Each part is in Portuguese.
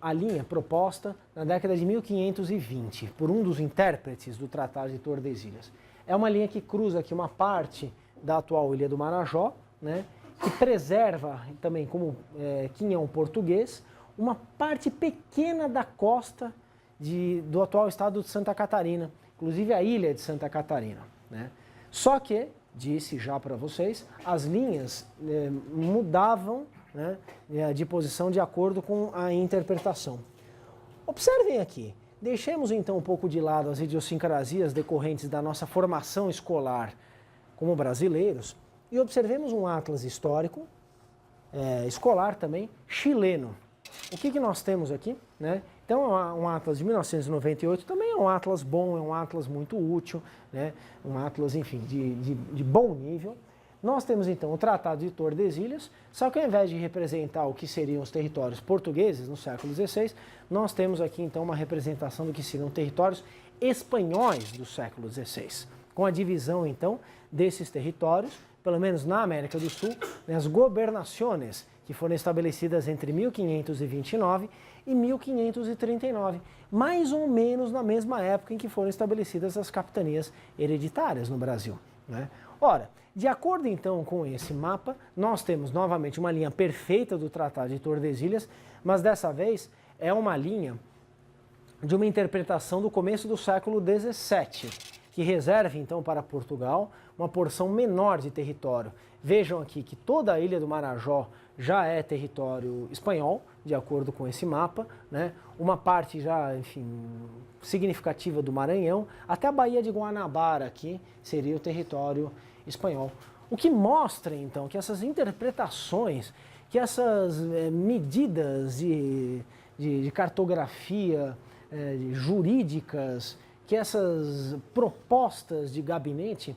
a linha proposta na década de 1520 por um dos intérpretes do Tratado de Tordesilhas. É uma linha que cruza aqui uma parte da atual Ilha do Marajó, né, que preserva também como quinhão português uma parte pequena da costa do atual estado de Santa Catarina, inclusive a ilha de Santa Catarina, né? Só que, disse já para vocês, as linhas mudavam, né, de posição de acordo com a interpretação. Observem aqui, deixemos então um pouco de lado as idiosincrasias decorrentes da nossa formação escolar como brasileiros e observemos um atlas histórico, escolar também, chileno. O que nós temos aqui, né? Então, um atlas de 1998 também é um atlas bom, é um atlas muito útil, né? Um atlas, enfim, de bom nível. Nós temos, então, o Tratado de Tordesilhas, só que ao invés de representar o que seriam os territórios portugueses no século XVI, nós temos aqui, então, uma representação do que seriam territórios espanhóis do século XVI, com a divisão, então, desses territórios, pelo menos na América do Sul, né, as gobernações que foram estabelecidas entre 1529 e 1539, mais ou menos na mesma época em que foram estabelecidas as capitanias hereditárias no Brasil, né? Ora, de acordo então com esse mapa, nós temos novamente uma linha perfeita do Tratado de Tordesilhas, mas dessa vez é uma linha de uma interpretação do começo do século XVII, que reserva então para Portugal uma porção menor de território. Vejam aqui que toda a Ilha do Marajó já é território espanhol, de acordo com esse mapa, né? Uma parte já, enfim, significativa do Maranhão, até a Baía de Guanabara aqui seria o território espanhol. O que mostra, então, que essas interpretações, que essas medidas de cartografia jurídicas, que essas propostas de gabinete,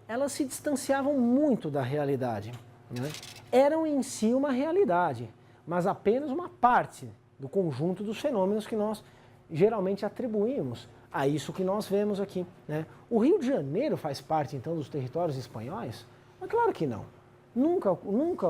elas se distanciavam muito da realidade, né? Eram em si uma realidade, mas apenas uma parte do conjunto dos fenômenos que nós geralmente atribuímos a isso que nós vemos aqui, né? O Rio de Janeiro faz parte, então, dos territórios espanhóis? Mas claro que não. Nunca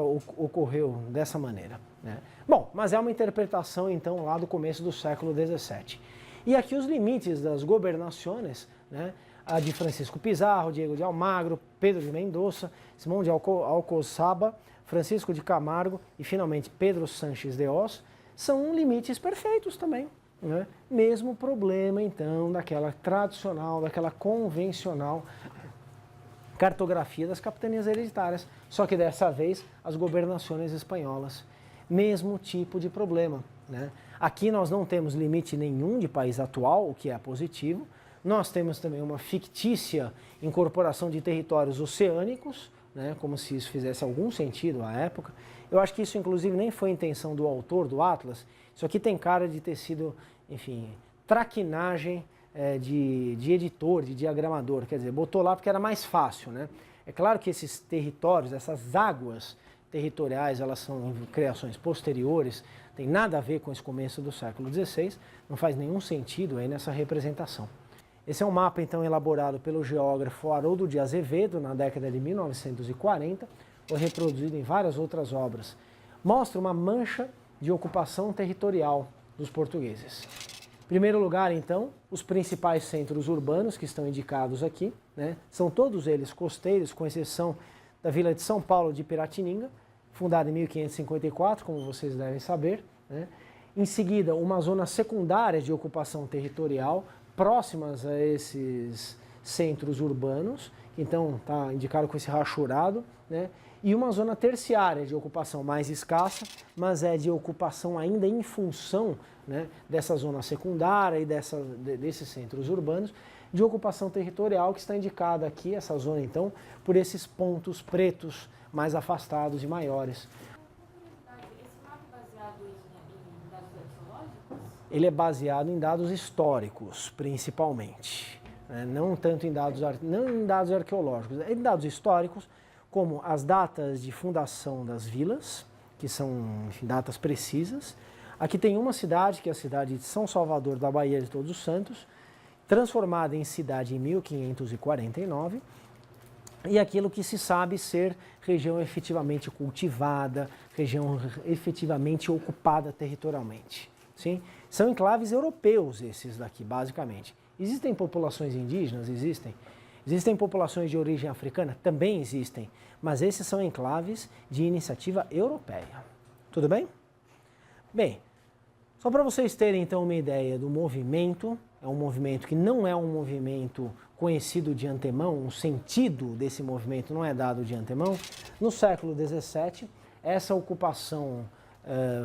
ocorreu dessa maneira, né? Bom, mas é uma interpretação, então, lá do começo do século XVII. E aqui os limites das gobernações, né? A de Francisco Pizarro, Diego de Almagro, Pedro de Mendoza, Simão de Alcozaba, Francisco de Camargo e, finalmente, Pedro Sanches de Oz, são limites perfeitos também, né? Mesmo problema, então, daquela tradicional, daquela convencional cartografia das capitanias hereditárias, só que dessa vez as gobernações espanholas. Mesmo tipo de problema, né? Aqui nós não temos limite nenhum de país atual, o que é positivo. Nós temos também uma fictícia incorporação de territórios oceânicos, né, como se isso fizesse algum sentido à época. Eu acho que isso, inclusive, nem foi a intenção do autor do Atlas. Isso aqui tem cara de ter sido, enfim, traquinagem de editor, de diagramador. Quer dizer, botou lá porque era mais fácil, né? É claro que esses territórios, essas águas territoriais, elas são criações posteriores, tem nada a ver com esse começo do século XVI, não faz nenhum sentido aí nessa representação. Esse é um mapa, então, elaborado pelo geógrafo Haroldo de Azevedo na década de 1940, foi reproduzido em várias outras obras. Mostra uma mancha de ocupação territorial dos portugueses. Em primeiro lugar, então, os principais centros urbanos que estão indicados aqui, né? São todos eles costeiros, com exceção da vila de São Paulo de Piratininga, fundada em 1554, como vocês devem saber, né? Em seguida, uma zona secundária de ocupação territorial, próximas a esses centros urbanos, então está indicado com esse rachurado, né? E uma zona terciária de ocupação mais escassa, mas é de ocupação ainda em função, né, dessa zona secundária e desses centros urbanos, de ocupação territorial que está indicada aqui, essa zona então, por esses pontos pretos mais afastados e maiores. Esse mapa é baseado em dados arqueológicos? Ele é baseado em dados históricos, principalmente, né? Não tanto em dados arqueológicos, em dados históricos, como as datas de fundação das vilas, que são, enfim, datas precisas. Aqui tem uma cidade, que é a cidade de São Salvador da Baía de Todos os Santos, transformada em cidade em 1549, e aquilo que se sabe ser região efetivamente cultivada, região efetivamente ocupada territorialmente. sim? São enclaves europeus esses daqui, basicamente. Existem populações indígenas? Existem. Existem populações de origem africana? Também existem. Mas esses são enclaves de iniciativa europeia. Tudo bem? Bem, só para vocês terem então uma ideia do movimento, é um movimento que não é um movimento conhecido de antemão, o sentido desse movimento não é dado de antemão. No século XVII, essa ocupação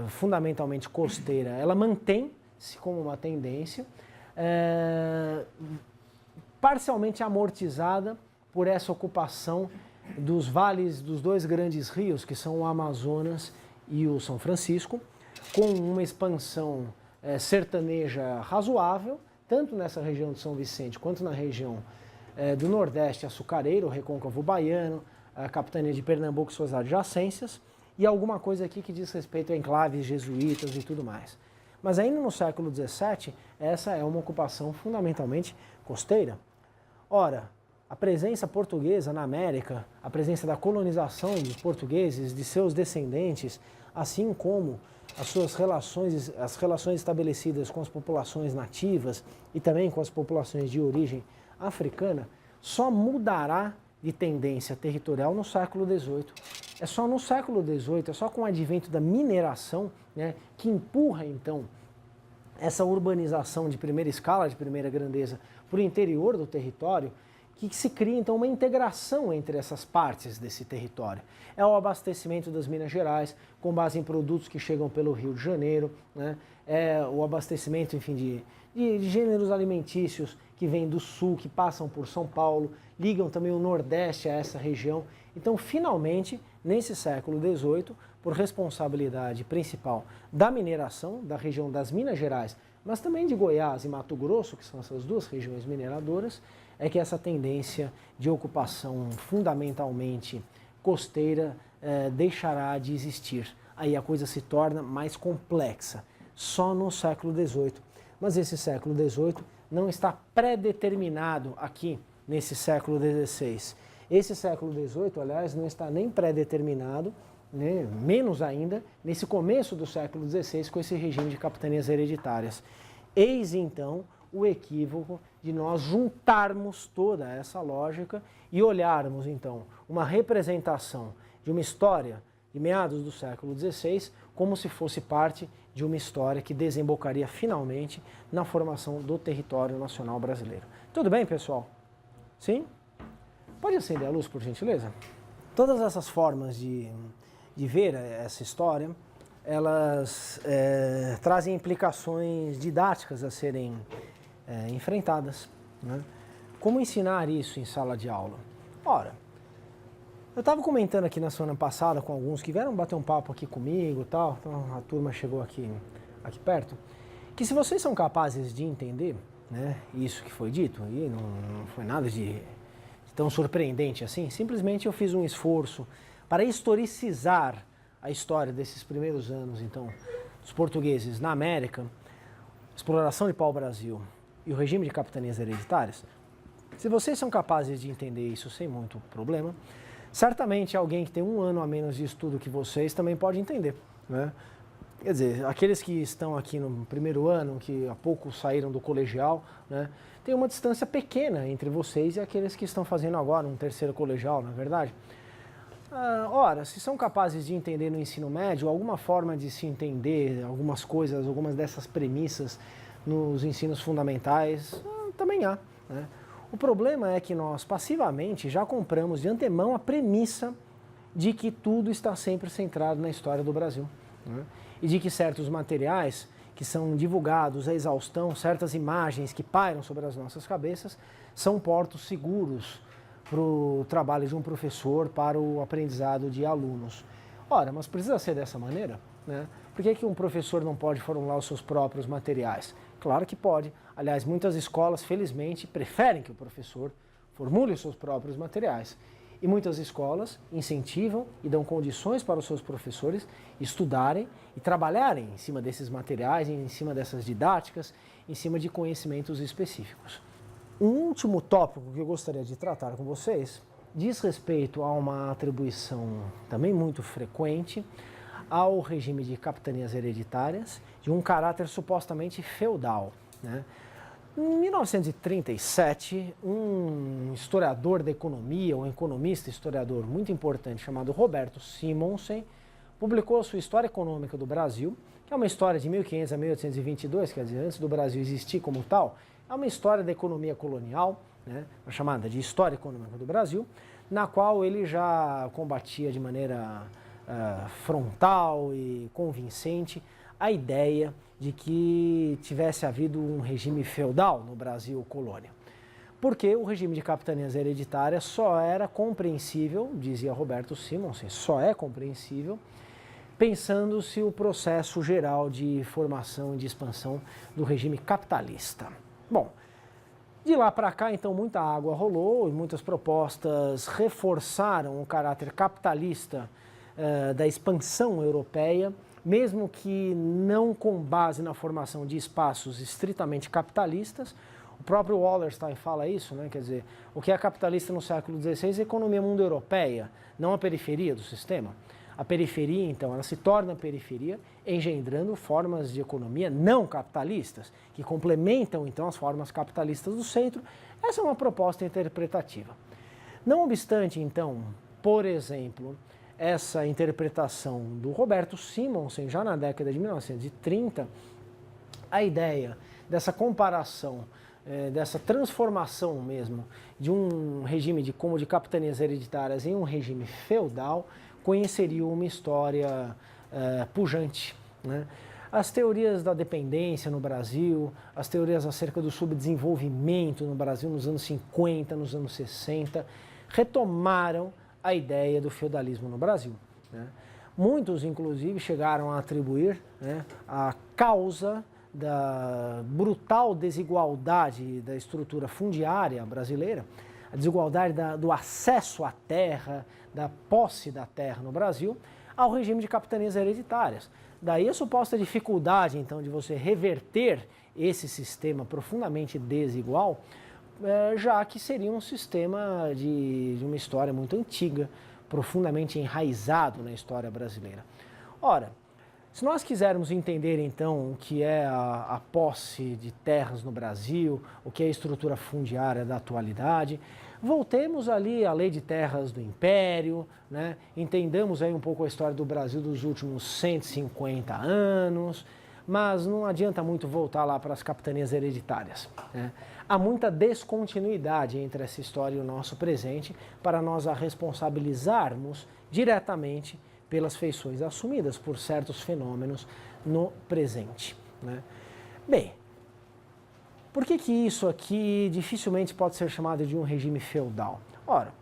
fundamentalmente costeira, ela mantém-se como uma tendência, parcialmente amortizada por essa ocupação dos vales dos dois grandes rios, que são o Amazonas e o São Francisco, com uma expansão sertaneja razoável, tanto nessa região de São Vicente quanto na região do Nordeste açucareiro, o Recôncavo Baiano, a capitania de Pernambuco e suas adjacências, e alguma coisa aqui que diz respeito a enclaves jesuítas e tudo mais. Mas ainda no século XVII, essa é uma ocupação fundamentalmente costeira. Ora, a presença portuguesa na América, a presença da colonização dos portugueses, de seus descendentes, assim como as relações estabelecidas com as populações nativas e também com as populações de origem africana, só mudará de tendência territorial no século XVIII. É só no século XVIII, é só com o advento da mineração, né, que empurra então essa urbanização de primeira escala, de primeira grandeza, para o interior do território, que se cria então uma integração entre essas partes desse território. É o abastecimento das Minas Gerais, com base em produtos que chegam pelo Rio de Janeiro, né? É o abastecimento, enfim, de gêneros alimentícios que vêm do sul, que passam por São Paulo, ligam também o Nordeste a essa região. Então, finalmente, nesse século XVIII, por responsabilidade principal da mineração, da região das Minas Gerais, mas também de Goiás e Mato Grosso, que são essas duas regiões mineradoras, é que essa tendência de ocupação fundamentalmente costeira deixará de existir. Aí a coisa se torna mais complexa, só no século XVIII. Mas esse século XVIII não está pré-determinado aqui nesse século XVI. Esse século XVIII, aliás, não está nem pré-determinado, né, menos ainda, nesse começo do século XVI, com esse regime de capitanias hereditárias. Eis então o equívoco de nós juntarmos toda essa lógica e olharmos então uma representação de uma história de meados do século XVI como se fosse parte de uma história que desembocaria finalmente na formação do território nacional brasileiro. Tudo bem, pessoal? Sim? Pode acender a luz, por gentileza? Todas essas formas de ver essa história, elas trazem implicações didáticas a serem enfrentadas, né? Como ensinar isso em sala de aula? Ora, eu estava comentando aqui na semana passada com alguns que vieram bater um papo aqui comigo e tal, então a turma chegou aqui perto, que se vocês são capazes de entender, né, isso que foi dito, e não foi nada de tão surpreendente assim, simplesmente eu fiz um esforço para historicizar a história desses primeiros anos, então, dos portugueses na América, exploração de pau-brasil e o regime de capitanias hereditárias. Se vocês são capazes de entender isso sem muito problema, certamente alguém que tem um ano a menos de estudo que vocês também pode entender, né? Quer dizer, aqueles que estão aqui no primeiro ano, que há pouco saíram do colegial, né, tem uma distância pequena entre vocês e aqueles que estão fazendo agora um terceiro colegial, na verdade. Ora, se são capazes de entender no ensino médio, alguma forma de se entender algumas coisas, algumas dessas premissas nos ensinos fundamentais, também há, né? O problema é que nós passivamente já compramos de antemão a premissa de que tudo está sempre centrado na história do Brasil, né? E de que certos materiais que são divulgados à exaustão, certas imagens que pairam sobre as nossas cabeças, são portos seguros para o trabalho de um professor, para o aprendizado de alunos. Ora, mas precisa ser dessa maneira, né? Por que um professor não pode formular os seus próprios materiais? Claro que pode. Aliás, muitas escolas, felizmente, preferem que o professor formule os seus próprios materiais. E muitas escolas incentivam e dão condições para os seus professores estudarem e trabalharem em cima desses materiais, em cima dessas didáticas, em cima de conhecimentos específicos. Um último tópico que eu gostaria de tratar com vocês diz respeito a uma atribuição também muito frequente ao regime de capitanias hereditárias de um caráter supostamente feudal, né? Em 1937, um historiador da economia, um economista historiador muito importante chamado Roberto Simonsen, publicou a sua História Econômica do Brasil, que é uma história de 1500 a 1822, quer dizer, antes do Brasil existir como tal, é uma história da economia colonial, né, chamada de História Econômica do Brasil, na qual ele já combatia de maneira frontal e convincente a ideia de que tivesse havido um regime feudal no Brasil colônia. Porque o regime de capitanias hereditárias só era compreensível, dizia Roberto Simonsen, só é compreensível pensando-se o processo geral de formação e de expansão do regime capitalista. Bom, de lá para cá, então, muita água rolou e muitas propostas reforçaram o caráter capitalista da expansão europeia, mesmo que não com base na formação de espaços estritamente capitalistas. O próprio Wallerstein fala isso, né? Quer dizer, o que é capitalista no século XVI é a economia mundo-europeia, não a periferia do sistema. A periferia, então, ela se torna periferia, engendrando formas de economia não capitalistas, que complementam, então, as formas capitalistas do centro. Essa é uma proposta interpretativa. Não obstante, então, por exemplo, essa interpretação do Roberto Simonsen, já na década de 1930, a ideia dessa comparação, dessa transformação mesmo de um regime como de capitanias hereditárias em um regime feudal, conheceria uma história pujante, né? As teorias da dependência no Brasil, as teorias acerca do subdesenvolvimento no Brasil nos anos 50, nos anos 60, retomaram a ideia do feudalismo no Brasil, né? Muitos, inclusive, chegaram a atribuir, né, a causa da brutal desigualdade da estrutura fundiária brasileira, a desigualdade do acesso à terra, da posse da terra no Brasil, ao regime de capitanias hereditárias. Daí a suposta dificuldade, então, de você reverter esse sistema profundamente desigual, já que seria um sistema de uma história muito antiga, profundamente enraizado na história brasileira. Ora, se nós quisermos entender, então, o que é a posse de terras no Brasil, o que é a estrutura fundiária da atualidade, voltemos ali à lei de terras do Império, né? Entendamos aí um pouco a história do Brasil dos últimos 150 anos, mas não adianta muito voltar lá para as capitanias hereditárias, né? Há muita descontinuidade entre essa história e o nosso presente para nós a responsabilizarmos diretamente pelas feições assumidas por certos fenômenos no presente, né? Bem, por que isso aqui dificilmente pode ser chamado de um regime feudal? Ora,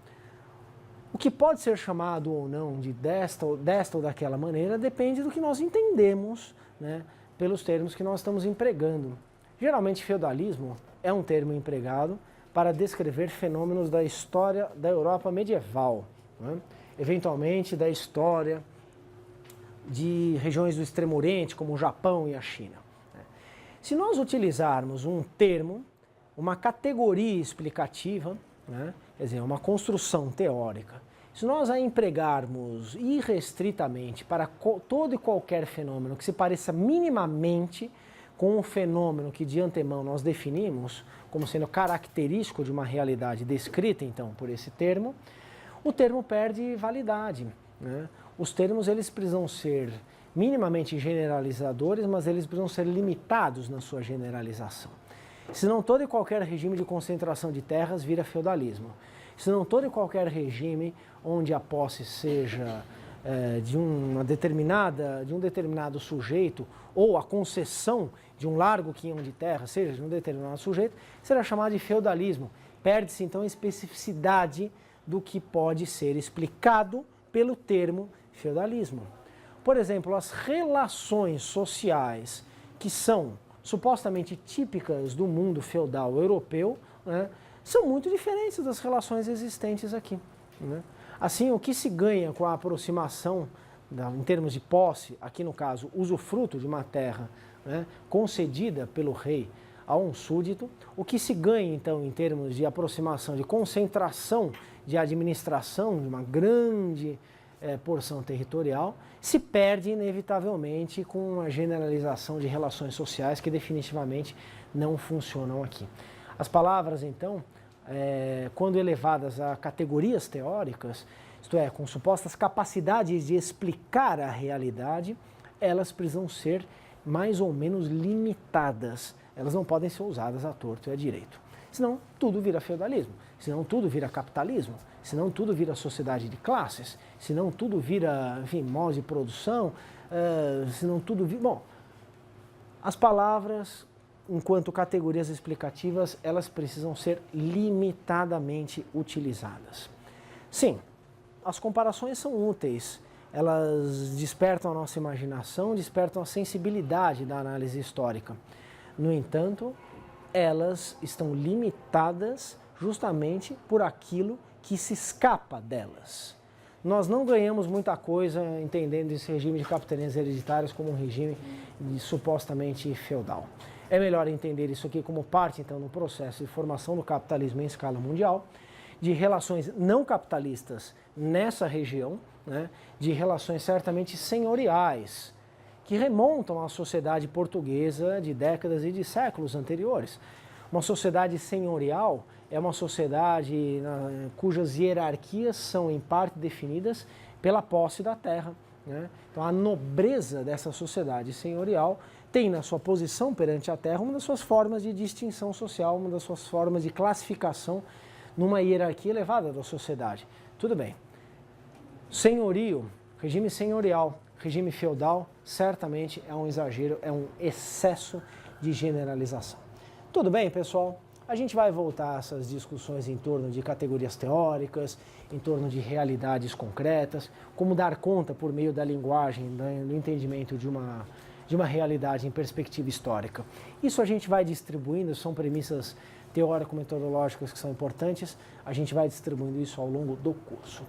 o que pode ser chamado ou não de desta ou daquela maneira depende do que nós entendemos, né, pelos termos que nós estamos empregando. Geralmente, feudalismo é um termo empregado para descrever fenômenos da história da Europa medieval, né? Eventualmente da história de regiões do Extremo Oriente, como o Japão e a China. Se nós utilizarmos um termo, uma categoria explicativa, né, quer dizer, uma construção teórica, se nós a empregarmos irrestritamente para todo e qualquer fenômeno que se pareça minimamente com um fenômeno que de antemão nós definimos como sendo característico de uma realidade descrita, então, por esse termo, o termo perde validade, né? Os termos, eles precisam ser minimamente generalizadores, mas eles precisam ser limitados na sua generalização. Senão todo e qualquer regime de concentração de terras vira feudalismo. Senão todo e qualquer regime onde a posse seja de um determinado sujeito, ou a concessão de um largo quinhão de terra seja de um determinado sujeito, será chamado de feudalismo. Perde-se então a especificidade do que pode ser explicado pelo termo feudalismo. Por exemplo, as relações sociais que são supostamente típicas do mundo feudal europeu, né, são muito diferentes das relações existentes aqui, né? Assim, o que se ganha com a aproximação, em termos de posse, aqui no caso, usufruto de uma terra, né, concedida pelo rei a um súdito, o que se ganha, então, em termos de aproximação, de concentração de administração de uma grande porção territorial, se perde inevitavelmente com a generalização de relações sociais que definitivamente não funcionam aqui. As palavras, então, quando elevadas a categorias teóricas, isto é, com supostas capacidades de explicar a realidade, elas precisam ser mais ou menos limitadas. Elas não podem ser usadas à torto e à direito. Senão tudo vira feudalismo, senão tudo vira capitalismo, senão tudo vira sociedade de classes, senão tudo vira, enfim, modos de produção, senão tudo vira... Bom, as palavras, enquanto categorias explicativas, elas precisam ser limitadamente utilizadas. Sim, as comparações são úteis, elas despertam a nossa imaginação, despertam a sensibilidade da análise histórica. No entanto, elas estão limitadas justamente por aquilo que se escapa delas. Nós não ganhamos muita coisa entendendo esse regime de capitanias hereditárias como um regime supostamente feudal. É melhor entender isso aqui como parte, então, do processo de formação do capitalismo em escala mundial, de relações não capitalistas nessa região, né, de relações certamente senhoriais, que remontam à sociedade portuguesa de décadas e de séculos anteriores. Uma sociedade senhorial é uma sociedade cujas hierarquias são, em parte, definidas pela posse da terra, né? Então, a nobreza dessa sociedade senhorial tem na sua posição perante a terra uma das suas formas de distinção social, uma das suas formas de classificação numa hierarquia elevada da sociedade. Tudo bem. Senhorio, regime senhorial, regime feudal, certamente é um exagero, é um excesso de generalização. Tudo bem, pessoal? A gente vai voltar a essas discussões em torno de categorias teóricas, em torno de realidades concretas, como dar conta por meio da linguagem, do entendimento de uma realidade em perspectiva histórica. Isso a gente vai distribuindo, são premissas teórico-metodológicas que são importantes, a gente vai distribuindo isso ao longo do curso.